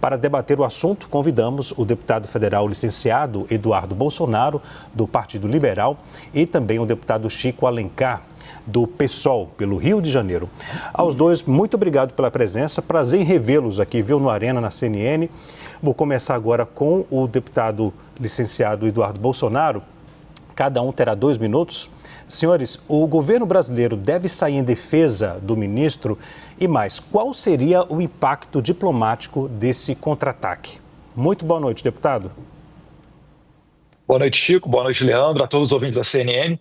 Para debater o assunto, convidamos o deputado federal licenciado Eduardo Bolsonaro, do Partido Liberal, e também o deputado Chico Alencar, do PSOL, pelo Rio de Janeiro. Aos dois, muito obrigado pela presença. Prazer em revê-los aqui, viu, no Arena, na CNN. Vou começar agora com o deputado licenciado Eduardo Bolsonaro. Cada um terá 2 minutos. Senhores, o governo brasileiro deve sair em defesa do ministro e mais, qual seria o impacto diplomático desse contra-ataque? Muito boa noite, deputado. Boa noite, Chico. Boa noite, Leandro, a todos os ouvintes da CNN.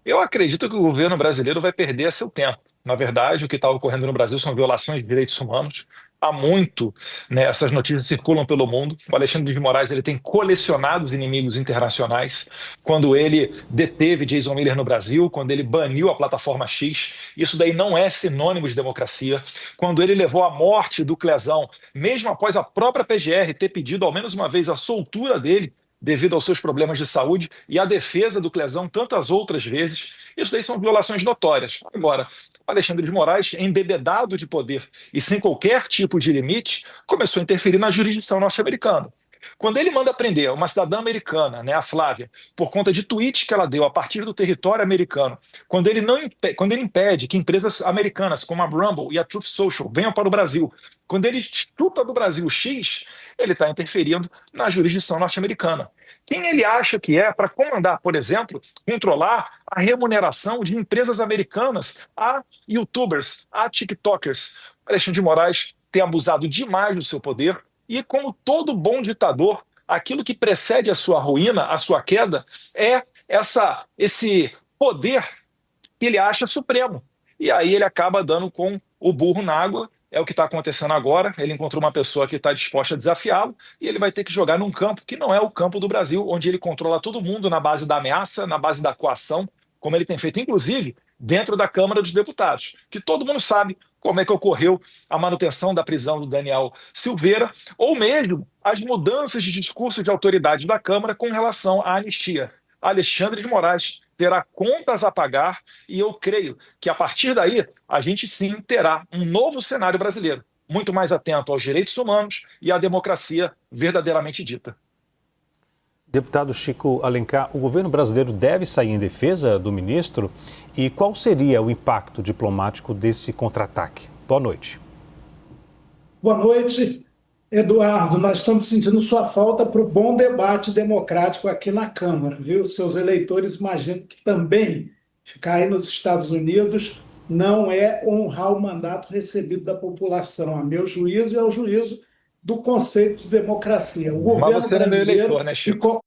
Eu acredito que o governo brasileiro vai perder seu tempo. Na verdade, o que está ocorrendo no Brasil são violações de direitos humanos. Há muito, né, essas notícias circulam pelo mundo. O Alexandre de Moraes ele tem colecionado os inimigos internacionais. Quando ele deteve Jason Miller no Brasil, quando ele baniu a plataforma X, isso daí não é sinônimo de democracia. Quando ele levou à morte do Clezão, mesmo após a própria PGR ter pedido ao menos uma vez a soltura dele, devido aos seus problemas de saúde, e a defesa do Clezão tantas outras vezes, isso daí são violações notórias. Agora, o Alexandre de Moraes, embebedado de poder e sem qualquer tipo de limite, começou a interferir na jurisdição norte-americana. Quando ele manda prender uma cidadã americana, né, a Flávia, por conta de tweets que ela deu a partir do território americano, quando ele impede que empresas americanas como a Rumble e a Truth Social venham para o Brasil, quando ele chuta do Brasil X, ele está interferindo na jurisdição norte-americana. Quem ele acha que é para comandar, por exemplo, controlar a remuneração de empresas americanas a YouTubers, a TikTokers? Alexandre de Moraes tem abusado demais do seu poder e, como todo bom ditador, aquilo que precede a sua ruína, a sua queda, é esse poder que ele acha supremo. E aí ele acaba dando com o burro na água. É o que está acontecendo agora. Ele encontrou uma pessoa que está disposta a desafiá-lo e ele vai ter que jogar num campo que não é o campo do Brasil, onde ele controla todo mundo na base da ameaça, na base da coação, como ele tem feito, inclusive, dentro da Câmara dos Deputados, que todo mundo sabe como é que ocorreu a manutenção da prisão do Daniel Silveira, ou mesmo as mudanças de discurso de autoridade da Câmara com relação à anistia. Alexandre de Moraes terá contas a pagar e eu creio que a partir daí a gente sim terá um novo cenário brasileiro, muito mais atento aos direitos humanos e à democracia verdadeiramente dita. Deputado Chico Alencar, o governo brasileiro deve sair em defesa do ministro e qual seria o impacto diplomático desse contra-ataque? Boa noite. Boa noite, Eduardo. Nós estamos sentindo sua falta para o bom debate democrático aqui na Câmara, viu? Seus eleitores imaginam que também ficar aí nos Estados Unidos não é honrar o mandato recebido da população, a meu juízo e ao juízo do conceito de democracia. O governo Mas você não é meu brasileiro eleitor, né, Chico?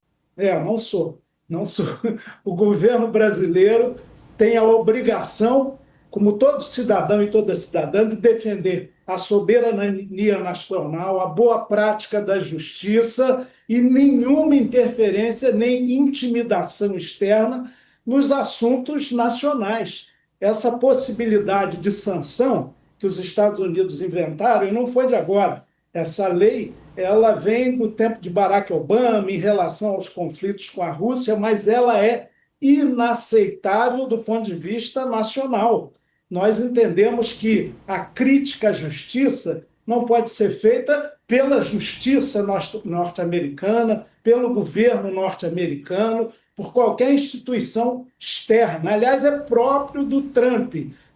não sou. O governo brasileiro tem a obrigação, como todo cidadão e toda cidadã, de defender a soberania nacional, a boa prática da justiça e nenhuma interferência nem intimidação externa nos assuntos nacionais. Essa possibilidade de sanção que os Estados Unidos inventaram, e não foi de agora, essa lei ela vem do tempo de Barack Obama em relação aos conflitos com a Rússia, mas ela é inaceitável do ponto de vista nacional. Nós entendemos que a crítica à justiça não pode ser feita pela justiça norte-americana, pelo governo norte-americano, por qualquer instituição externa. Aliás, é próprio do Trump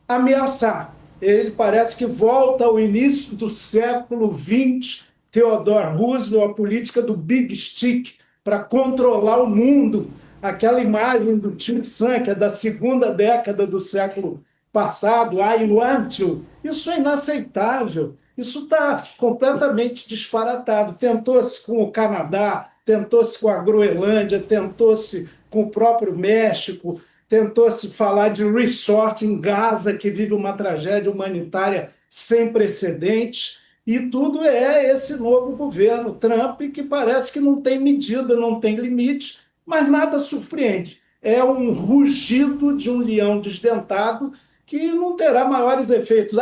ameaçar. Ele parece que volta ao início do século XX, Theodore Roosevelt, a política do Big Stick, para controlar o mundo. Aquela imagem do Tim Sam, que é da segunda década do século passado, I want to. Isso é inaceitável. Isso está completamente disparatado. Tentou-se com o Canadá, tentou-se com a Groenlândia, tentou-se com o próprio México, tentou-se falar de resort em Gaza, que vive uma tragédia humanitária sem precedentes, e tudo é esse novo governo Trump, que parece que não tem medida, não tem limite, mas nada surpreende. É um rugido de um leão desdentado que não terá maiores efeitos.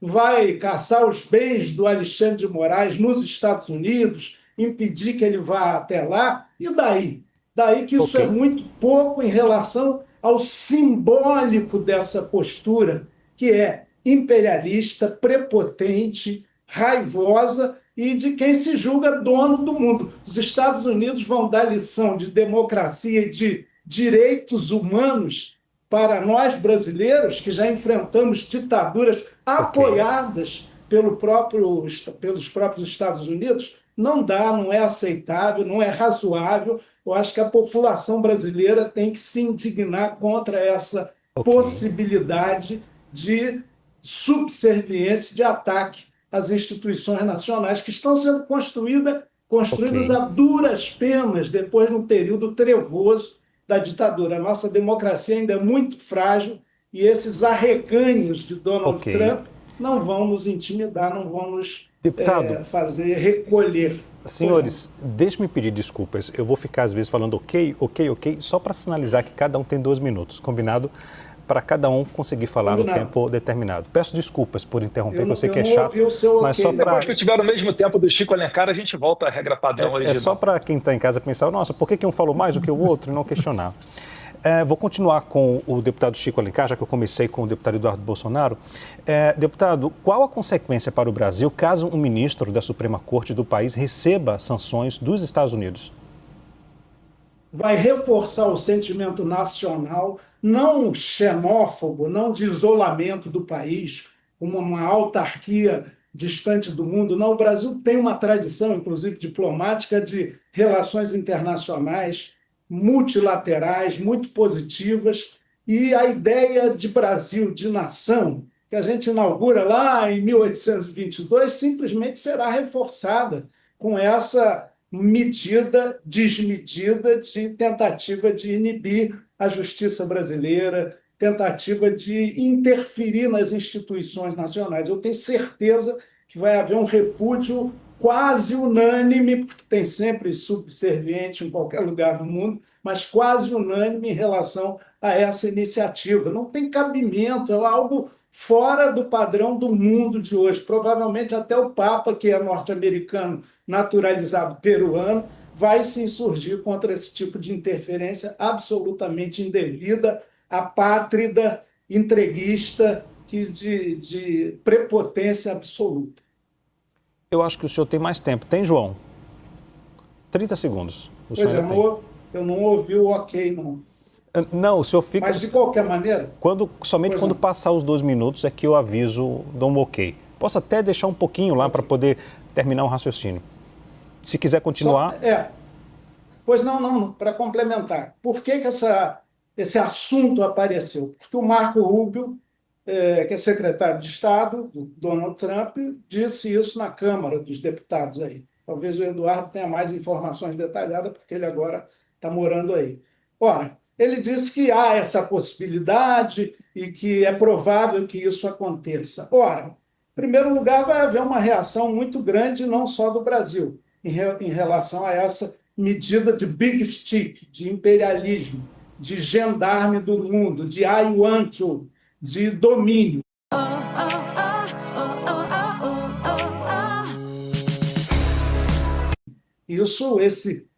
Vai caçar os bens do Alexandre de Moraes nos Estados Unidos, impedir que ele vá até lá, e daí? Daí que isso é muito pouco em relação ao simbólico dessa postura, que é imperialista, prepotente, raivosa e de quem se julga dono do mundo. Os Estados Unidos vão dar lição de democracia e de direitos humanos para nós brasileiros, que já enfrentamos ditaduras apoiadas pelos próprios Estados Unidos. Não dá, não é aceitável, não é razoável. Eu acho que a população brasileira tem que se indignar contra essa possibilidade de subserviência, de ataque às instituições nacionais que estão sendo construídas a duras penas depois de um período trevoso da ditadura. A nossa democracia ainda é muito frágil e esses arreganhos de Donald Trump não vão nos intimidar, não vão nos fazer recolher. Senhores, deixe-me pedir desculpas. Eu vou ficar às vezes falando ok, só para sinalizar que cada um tem 2 minutos, combinado? Para cada um conseguir falar no tempo determinado. Peço desculpas por interromper, porque eu sei que é chato. Mas só pra... Depois que eu tiver no mesmo tempo do Chico Alencar, a gente volta à regra padrão original. É só para quem está em casa pensar, nossa, por que um falou mais do que o outro e não questionar? Vou continuar com o deputado Chico Alencar, já que eu comecei com o deputado Eduardo Bolsonaro. Deputado, qual a consequência para o Brasil caso um ministro da Suprema Corte do país receba sanções dos Estados Unidos? Vai reforçar o sentimento nacional, não xenófobo, não de isolamento do país, uma autarquia distante do mundo. Não, o Brasil tem uma tradição, inclusive diplomática, de relações internacionais multilaterais, muito positivas, e a ideia de Brasil, de nação, que a gente inaugura lá em 1822, simplesmente será reforçada com essa medida desmedida de tentativa de inibir a justiça brasileira, tentativa de interferir nas instituições nacionais. Eu tenho certeza que vai haver um repúdio quase unânime, porque tem sempre subserviente em qualquer lugar do mundo, mas quase unânime em relação a essa iniciativa. Não tem cabimento, é algo fora do padrão do mundo de hoje. Provavelmente até o Papa, que é norte-americano, naturalizado peruano, vai se insurgir contra esse tipo de interferência absolutamente indevida, apátrida, entreguista, de prepotência absoluta. Eu acho que o senhor tem mais tempo. Tem, João? 30 segundos. Pois é, eu não ouvi o ok, não. Não, o senhor fica... Mas, de qualquer maneira... Somente quando passar os 2 minutos é que eu aviso, dou um ok. Posso até deixar um pouquinho lá para poder terminar o raciocínio. Se quiser continuar... Pois não, para complementar. Por que esse assunto apareceu? Porque o Marco Rubio, que é secretário de Estado do Donald Trump, disse isso na Câmara dos Deputados aí. Talvez o Eduardo tenha mais informações detalhadas, porque ele agora está morando aí. Ora, ele disse que há essa possibilidade e que é provável que isso aconteça. Ora, em primeiro lugar, vai haver uma reação muito grande, não só do Brasil, em relação a essa medida de big stick, de imperialismo, de gendarme do mundo, de I want to, de domínio.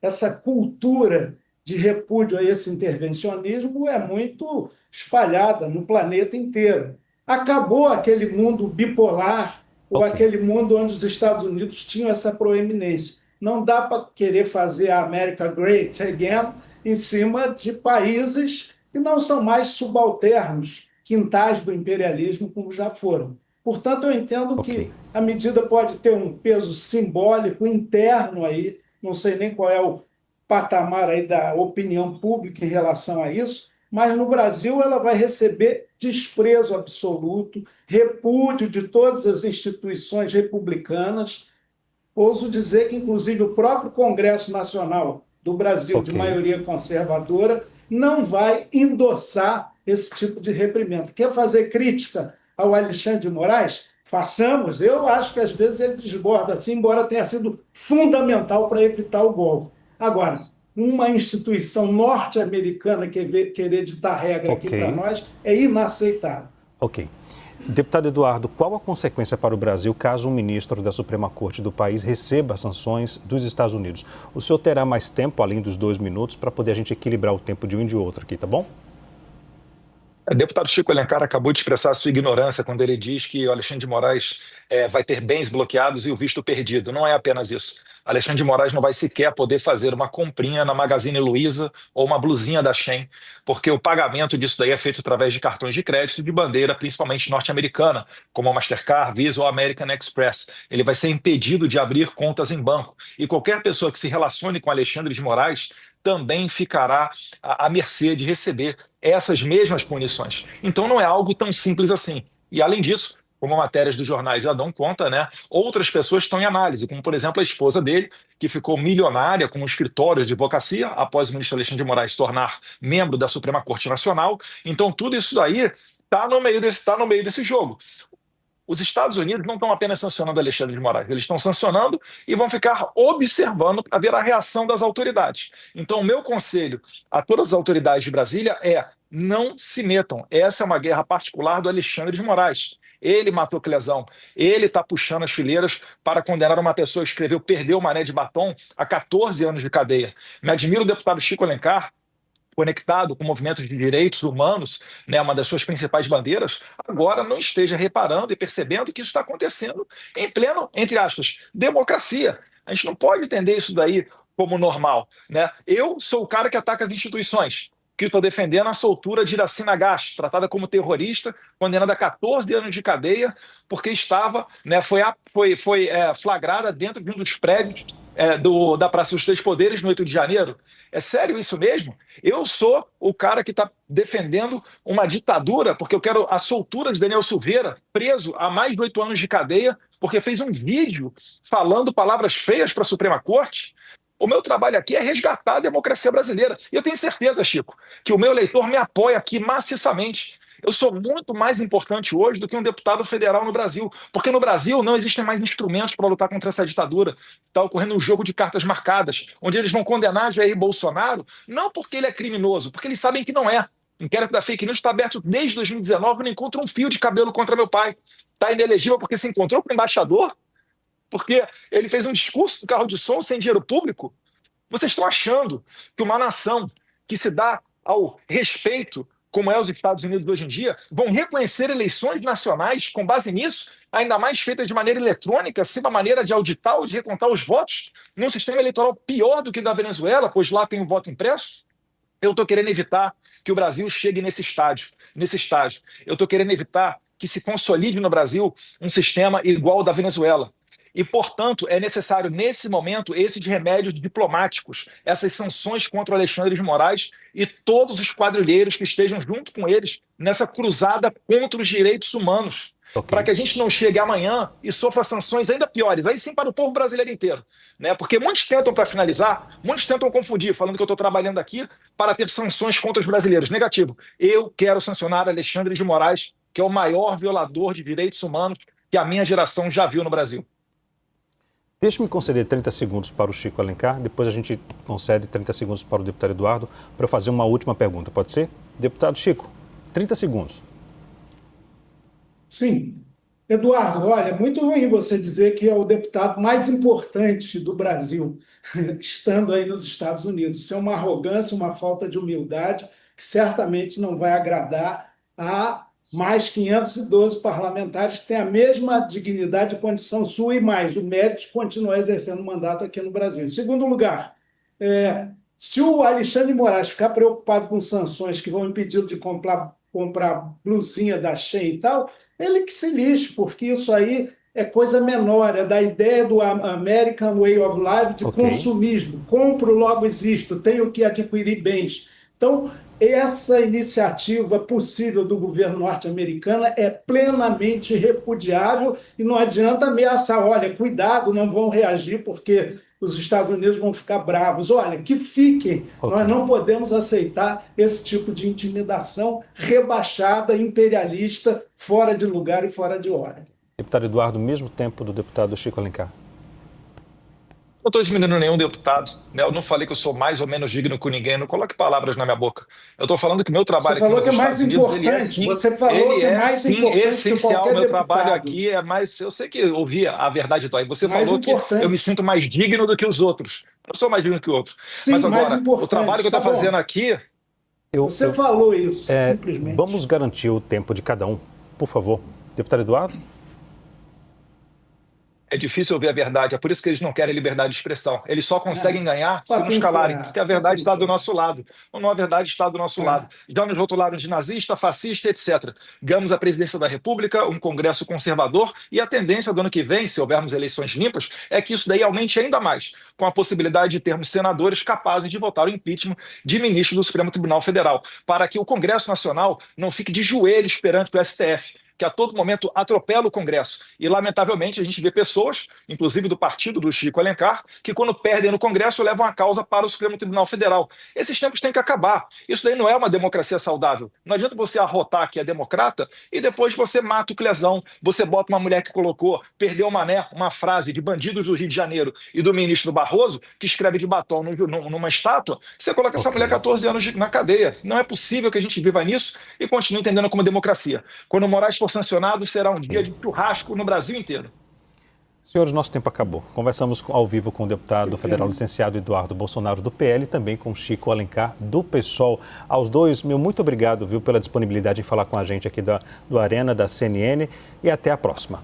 Essa cultura de repúdio a esse intervencionismo é muito espalhada no planeta inteiro. Acabou aquele mundo bipolar, ou aquele mundo onde os Estados Unidos tinham essa proeminência. Não dá para querer fazer a America Great Again em cima de países que não são mais subalternos, quintais do imperialismo como já foram. Portanto, eu entendo que a medida pode ter um peso simbólico interno aí, não sei nem qual é o patamar aí da opinião pública em relação a isso, mas no Brasil ela vai receber desprezo absoluto, repúdio de todas as instituições republicanas. Ouso dizer que, inclusive, o próprio Congresso Nacional do Brasil, de maioria conservadora, não vai endossar esse tipo de reprimenda. Quer fazer crítica ao Alexandre de Moraes? Façamos. Eu acho que, às vezes, ele desborda assim, embora tenha sido fundamental para evitar o golpe. Agora, uma instituição norte-americana querer ditar regra aqui para nós é inaceitável. Ok. Deputado Eduardo, qual a consequência para o Brasil caso um ministro da Suprema Corte do país receba sanções dos Estados Unidos? O senhor terá mais tempo, além dos 2 minutos, para poder a gente equilibrar o tempo de um e de outro aqui, tá bom? O deputado Chico Alencar acabou de expressar sua ignorância quando ele diz que o Alexandre de Moraes vai ter bens bloqueados e o visto perdido. Não é apenas isso. Alexandre de Moraes não vai sequer poder fazer uma comprinha na Magazine Luiza ou uma blusinha da Shein, porque o pagamento disso daí é feito através de cartões de crédito de bandeira, principalmente norte-americana, como a Mastercard, Visa ou American Express. Ele vai ser impedido de abrir contas em banco. E qualquer pessoa que se relacione com Alexandre de Moraes também ficará à mercê de receber essas mesmas punições. Então não é algo tão simples assim. E além disso, como matérias dos jornais já dão conta, né? Outras pessoas estão em análise, como por exemplo a esposa dele, que ficou milionária com um escritório de advocacia após o ministro Alexandre de Moraes se tornar membro da Suprema Corte Nacional. Então tudo isso aí está no meio desse jogo. Os Estados Unidos não estão apenas sancionando Alexandre de Moraes, eles estão sancionando e vão ficar observando para ver a reação das autoridades. Então, o meu conselho a todas as autoridades de Brasília é: não se metam. Essa é uma guerra particular do Alexandre de Moraes. Ele matou Clesão, ele está puxando as fileiras para condenar uma pessoa que escreveu Perdeu o Mané de Batom a 14 anos de cadeia. Me admira o deputado Chico Alencar, conectado com movimentos de direitos humanos, né, uma das suas principais bandeiras, agora não esteja reparando e percebendo que isso está acontecendo em pleno, entre aspas, democracia. A gente não pode entender isso daí como normal, né? Eu sou o cara que ataca as instituições, que estou defendendo a soltura de Iracina Gás, tratada como terrorista, condenada a 14 anos de cadeia, porque estava, né, foi flagrada dentro de um dos prédios da Praça dos Três Poderes no 8 de janeiro. É sério isso mesmo? Eu sou o cara que está defendendo uma ditadura porque eu quero a soltura de Daniel Silveira, preso há mais de 8 anos de cadeia, porque fez um vídeo falando palavras feias para a Suprema Corte. O meu trabalho aqui é resgatar a democracia brasileira. E eu tenho certeza, Chico, que o meu eleitor me apoia aqui maciçamente. Eu sou muito mais importante hoje do que um deputado federal no Brasil, porque no Brasil não existem mais instrumentos para lutar contra essa ditadura. Está ocorrendo um jogo de cartas marcadas, onde eles vão condenar Jair Bolsonaro, não porque ele é criminoso, porque eles sabem que não é. O inquérito da fake news está aberto desde 2019, não encontra um fio de cabelo contra meu pai. Está inelegível porque se encontrou com o embaixador, porque ele fez um discurso do carro de som sem dinheiro público. Vocês estão achando que uma nação que se dá ao respeito, como é os Estados Unidos hoje em dia, vão reconhecer eleições nacionais com base nisso, ainda mais feitas de maneira eletrônica, sem uma maneira de auditar ou de recontar os votos, num sistema eleitoral pior do que o da Venezuela, pois lá tem o voto impresso? Eu estou querendo evitar que o Brasil chegue nesse estágio. Eu estou querendo evitar que se consolide no Brasil um sistema igual ao da Venezuela. E, portanto, é necessário, nesse momento, esses remédios diplomáticos, essas sanções contra o Alexandre de Moraes e todos os quadrilheiros que estejam junto com eles nessa cruzada contra os direitos humanos. Ok. Para que a gente não chegue amanhã e sofra sanções ainda piores, aí sim para o povo brasileiro inteiro. Né? Porque muitos tentam, para finalizar, muitos tentam confundir, falando que eu estou trabalhando aqui para ter sanções contra os brasileiros. Negativo. Eu quero sancionar Alexandre de Moraes, que é o maior violador de direitos humanos que a minha geração já viu no Brasil. Deixe-me conceder 30 segundos para o Chico Alencar, depois a gente concede 30 segundos para o deputado Eduardo para eu fazer uma última pergunta, pode ser? Deputado Chico, 30 segundos. Sim. Eduardo, olha, muito ruim você dizer que é o deputado mais importante do Brasil, estando aí nos Estados Unidos. Isso é uma arrogância, uma falta de humildade que certamente não vai agradar a mais 512 parlamentares que têm a mesma dignidade e condição sua e mais o mérito de continuar exercendo o mandato aqui no Brasil. Em segundo lugar, se o Alexandre de Moraes ficar preocupado com sanções que vão impedi-lo de comprar blusinha da Shein e tal, ele que se lixe, porque isso aí é coisa menor, é da ideia do American Way of Life, de consumismo. Compro, logo existo, tenho que adquirir bens. Então, essa iniciativa possível do governo norte-americano é plenamente repudiável e não adianta ameaçar, olha, cuidado, não vão reagir porque os Estados Unidos vão ficar bravos. Olha, que fiquem, nós não podemos aceitar esse tipo de intimidação rebaixada, imperialista, fora de lugar e fora de hora. Deputado Eduardo, mesmo tempo do deputado Chico Alencar. Não estou diminuindo nenhum deputado, né? Eu não falei que eu sou mais ou menos digno que ninguém, não coloque palavras na minha boca. Eu estou falando que o meu trabalho aqui nos Estados Unidos, ele é sim, você falou que é mais importante essencial. Que meu trabalho deputado. aqui é mais, eu sei que eu ouvi a verdade tua, você mais falou importante. que eu me sinto mais digno do que os outros. Eu sou mais digno que o outro. Sim, mas agora, mais importante. o trabalho que eu estou fazendo aqui Você falou isso, simplesmente. Vamos garantir o tempo de cada um, por favor. Deputado Eduardo? É difícil ouvir a verdade, é por isso que eles não querem liberdade de expressão. Eles só conseguem ganhar se nos calarem, porque a verdade está do nosso lado. Ou não, a verdade está do nosso lado. Já nos rotularam de nazista, fascista, etc. Ganhamos a presidência da República, um Congresso conservador, e a tendência do ano que vem, se houvermos eleições limpas, é que isso daí aumente ainda mais, com a possibilidade de termos senadores capazes de votar o impeachment de ministro do Supremo Tribunal Federal, para que o Congresso Nacional não fique de joelhos perante o STF, que a todo momento atropela o Congresso. E, lamentavelmente, a gente vê pessoas, inclusive do partido do Chico Alencar, que quando perdem no Congresso levam a causa para o Supremo Tribunal Federal. Esses tempos têm que acabar. Isso daí não é uma democracia saudável. Não adianta você arrotar que é democrata e depois você mata o Clezão, você bota uma mulher que colocou, perdeu uma frase de bandidos do Rio de Janeiro e do ministro Barroso, que escreve de batom numa estátua, você coloca essa mulher 14 anos na cadeia. Não é possível que a gente viva nisso e continue entendendo como democracia. Quando o Moraes for sancionado, será um dia de churrasco no Brasil inteiro. Senhores, nosso tempo acabou. Conversamos ao vivo com o deputado federal licenciado Eduardo Bolsonaro, do PL, e também com Chico Alencar, do PSOL. Aos dois, meu muito obrigado, pela disponibilidade em falar com a gente aqui do Arena, da CNN, e até a próxima.